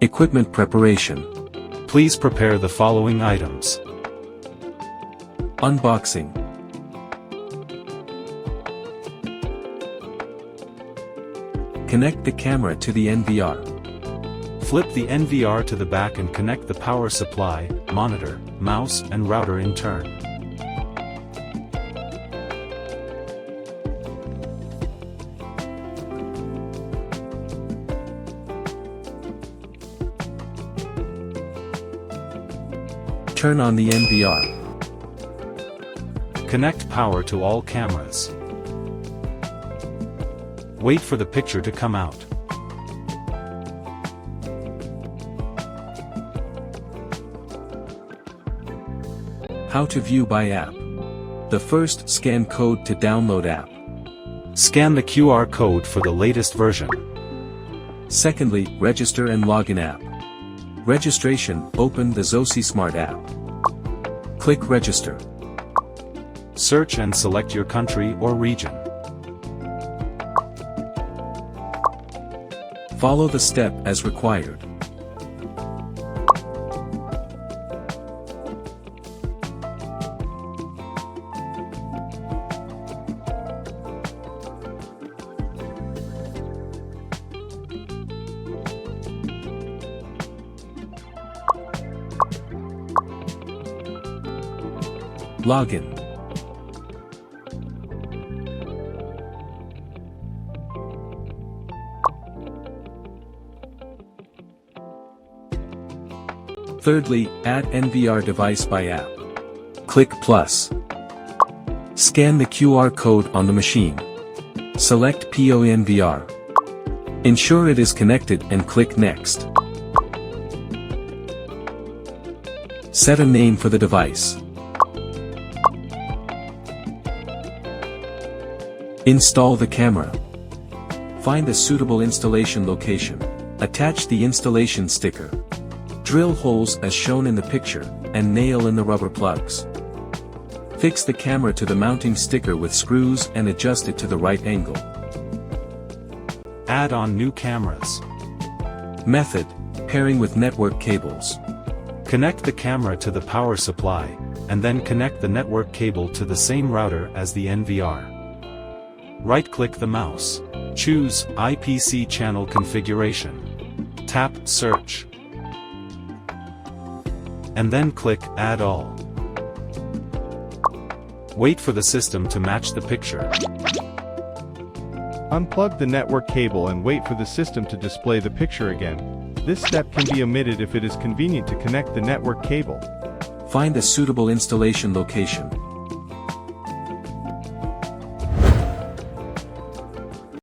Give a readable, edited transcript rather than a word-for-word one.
Equipment preparation. Please prepare the following items. Unboxing. Connect the camera to the NVR. Flip the NVR to the back and connect the power supply, monitor, mouse, and router in turn. Turn on the NVR. Connect power to all cameras. Wait for the picture to come out. How to view by app. The first, scan code to download app. Scan the QR code for the latest version. Secondly, register and login app. Registration, open the ZOSI Smart App. Click Register. Search and select your country or region. Follow the step as required. Login. Thirdly, add NVR device by app. Click plus. Scan the QR code on the machine. Select PoENVR. Ensure it is connected and click next. Set a name for the device. Install the camera. Find a suitable installation location. Attach the installation sticker. Drill holes as shown in the picture, and nail in the rubber plugs. Fix the camera to the mounting sticker with screws and adjust it to the right angle. Add on new cameras. Method: pairing with network cables. Connect the camera to the power supply, and then connect the network cable to the same router as the NVR. Right-click the mouse. Choose IPC channel configuration. Tap Search. And then click Add All. Wait for the system to match the picture. Unplug the network cable and wait for the system to display the picture again. This step can be omitted if it is convenient to connect the network cable. Find a suitable installation location.